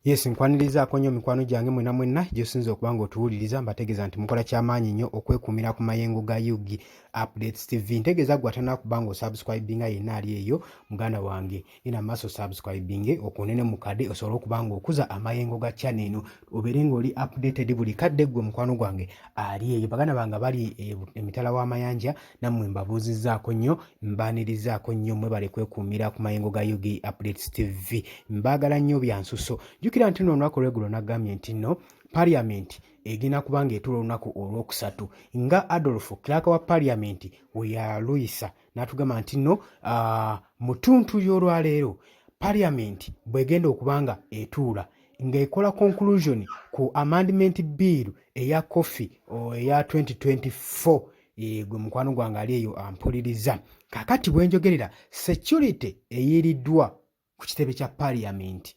Yes, nkwanirizaako nnyo mikwano gyange mwena mwenna gy'osinza okuba ng'otuwuliriza mbategeeza nti mukola kyamaanyi nnyo okwekuumira ku mayengo ga Yugi Updates TV. Ntegeeza gwe atannakubba ng'osubscribinga yenna ali eyo muganda wange ina maaso subscribing okunene mu kadde osobola okuba ng'okuza amayengo ga channel eno obeere ng'oli updated buli kadde gwe mukwano gwange ali eyo. Baganda bange bali emitala w'amayanja nammwe mbabuuzizzaako nnyo mbaanirizaako nnyo mwebale kwekuumira ku mayengo ga Yugi Updates TV. Mbaagala nnyo bya nsuso. Jjukira nti nno olunaku olweggulo nagambye nti nno Parliament egenda kuba ng'etuula olunaku olwokusatu nga Adolf Clark wa Parliament we yaluyisa n'atugamba nti nno mu ttuntu y'olwaleero Parliament bw'egenda okuba nga etuula ng'ekola conclusion ku amendment bill eya coffee eya 2024 gwe mukwano gwange ali eyo ampuliriza. Kaakati bwe njogerera security eyiriddwa ku kitebe kya Parliament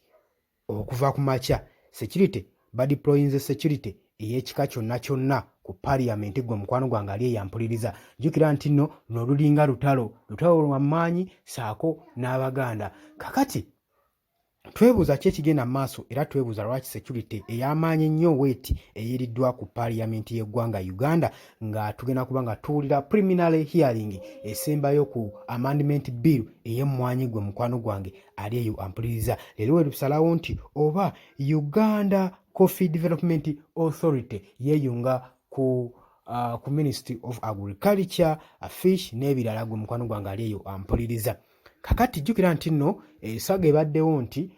okuva ku makya security badeployinze security ey'ekika kyonna kyonna ku Parliament gwe mukwano gwange ali eyampuliriza. Jjukira nti nno n'olulinga lutalo lwa maanyi saako n'Abaganda. Kakati twebuuza ki ekigenda mu maaso era twebuuza lwaki security ey'amaanyi ennyo weeti eyiriddwa ku Parliament y'eggwanga Uganda nga tugenda kuba nga tuwulira preliminary hearing esembayo ku amendment bill ey'emmwanyi gwe mukwano gwange ali eyo ampuliriza. Leero we tusalawo nti oba Uganda Coffee Development Authority yeeyunga ku Ministry of Agriculture, Fish n'ebirala gwe mukwano gwange ali eyo ampuliriza. Kakati jjukira nti nno esaga ebaddewo nti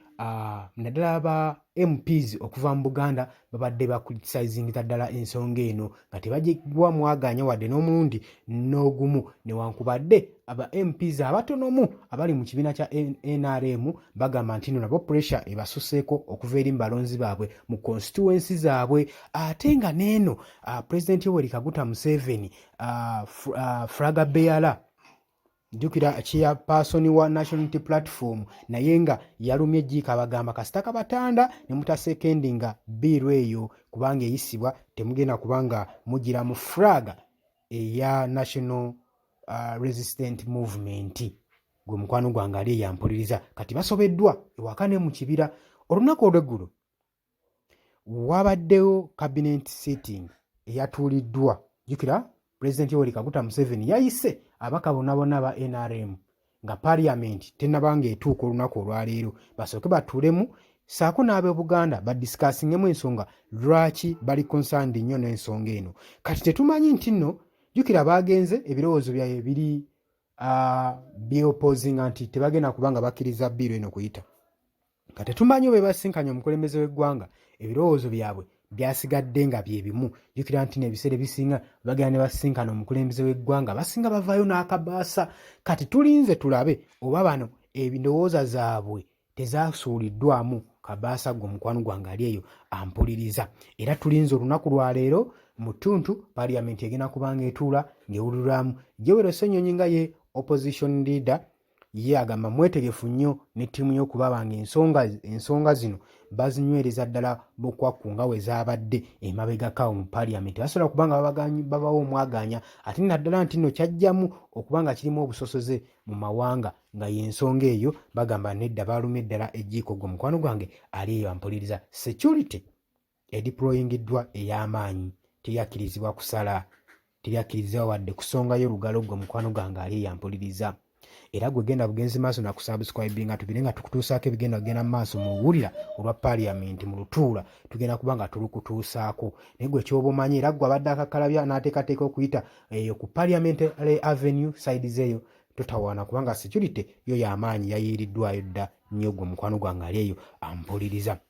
naddala aba MPs okuva mu Buganda babadde bakulitisaizingiza ddala ensonga eno nga tebagibwa mwaganya wadde n'omulundi n'ogumu newankubadde aba MPs abatonomu abali mu kibiina kya NRM bagamba nti nno nabo pressure ebasuseeko okuva eri mu balonzi baabwe mu constituency zaabwe. Ate nga n'eno President Yoweri Kaguta Museveni flaga bearer jjukira chairperson wa National Unity Platform naye nga yalumye jjiika bagamba kasita kabatanda ne mutasekendinga biiru eyo kubanga eyisibwa temugenda kubanga mugira mu flaga eya National Resistant Movement gwe mukwano gwange ali eyampuliriza. Kati basobeddwa ewaka ne mu kibira. Olunaku olw'eggulo wabaddewo cabinet sitting eyatuuliddwa. Jjukira President Yoweri Kaguta Museveni yayise abaka bonna bonna ba NRM nga Parliament tennabanga etuuka olunaku olwaleero basooke batuulemu saako n'ab'e Buganda badiscussingemu ensonga lwaki bali concerned nnyo n'ensonga eno. Kati tetumanyi nti nno jjukira baagenze ebirowoozo byabwe biri byopposing nti tebagenda kubanga bakkiriza biiru eno kuyita. Kati tetumanyi oba basinkanye omukulembeze w'eggwanga ebirowoozo byabwe byasigadde nga bye bimu. Jjukira nti n'ebiseera ebisinga bagenda ne basinkana omukulembeze w'eggwanga basinga bavaayo n'akabaasa. Kati tulinze tulabe oba bano ebindowooza zaabwe tezasuuliddwamu kabaasa gwe mukwano gwange ali eyo ampuliriza. Era tulinze olunaku lwa leero mu ttuntu Parliament egenda kubanga etuula ng'ewuliramu Joel Ssenyonyi nga ye opposition leader ye agamba mwetegefu nnyo ne ttiimu y'okuba banga ensonga zino bazinywereza ddala bukwakku nga we zaabadde emabegakawo mu Parliament. Basobola kubanga babawo omwaganya ate naddala nti nno kyajjamu okuba nga kirimu obusosoze mu mawanga nga y'ensonga eyo bagamba nedda baalumye ddala ejjiiko gwe mukwano gwange ali eyo ampuliriza. Security edeployingiddwa ey'amaanyi teryakkirizibwa kusala teryakkirizibwa wadde kusongayo olugalo gwe mukwano gwange ali eyo ampuliriza. Era gwe genda bugenzi maaso na kusubscribinga tubire nga tukutuusaako ebigenda kugenda mu maaso mu luwulira olwa Parliament mu lutuula tugenda kuba nga tulukutuusaako. Naye gwe ky'oba omanyi era gwe abadde akakalabya n'ateekateeka okuyita eyo ku Parliament Avenue sides eyo totawaana kubanga security yo y'amaanyi yayiiriddwayo dda nnyo gwe mukwano gwange ali eyo ampuliriza.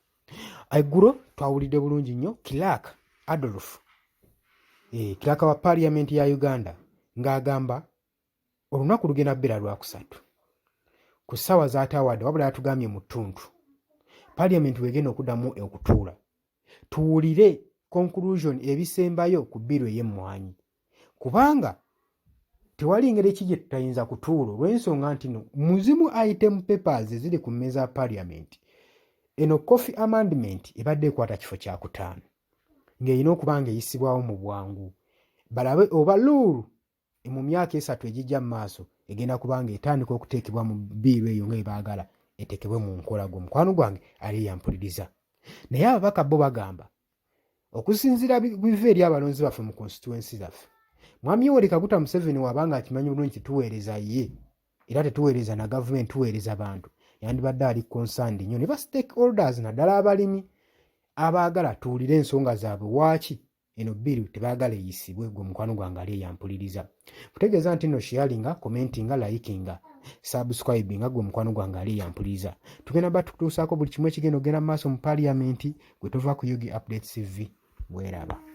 Eggulo twawulidde bulungi nnyo Clark Adolf Clark wa Parliament ya Uganda ng'agamba olunaku lugenda bbeera lwakusatu ku ssaawa zaataawadde wabula yatugambye mu ttuntu Parliament wegenda okuddamu okutuula tuwulire conclusion ebisembayo ku bbiiru ey'emmwanyi kubanga tewali ngeri ki gye tutayinza kutuula olw'ensonga nti no muzimu item papers eziri ku mmeeza ya Parliament. Eno coffee amendment ebadde ekwata kifo kya 5 ng'erina okuba nga eyisibwawo mu bwangu balabe oba luulu mu myaka 3 egijja mu maaso egenda kubanga etandika okuteekebwa mu bbiiru eyo nga ebaagala etekebwe mu nkola gwe mukwano gwange ali yampuliriza. naye ababaka bo bagamba okusinziira biva eri abalonzi baffe mu constituency zaffe, mwami Yoweri Kaguta Museveni wabanga akimanyi bulungi tetuweereza ye era tetuweereza na gavumenti, tuweereza bantu, yandibadde ali concerned nnyo ne ba stakeholders naddala abalimi abaagala tuwulire ensonga zaabwe lwaki eno bbiri tebaagala eyisibwe. Gwe mukwano gwange ali eyampuliriza kutegeeza nti no sharinga, commentinga, likinga, subscribinga, gwe mukwano gwange ali eyampuliriza. Tugenda ba tukutuusaako buli kimu ekigenda ogenda mu maaso mu parliament. Gwe tova ku Yugi Updates TV. Bweraba.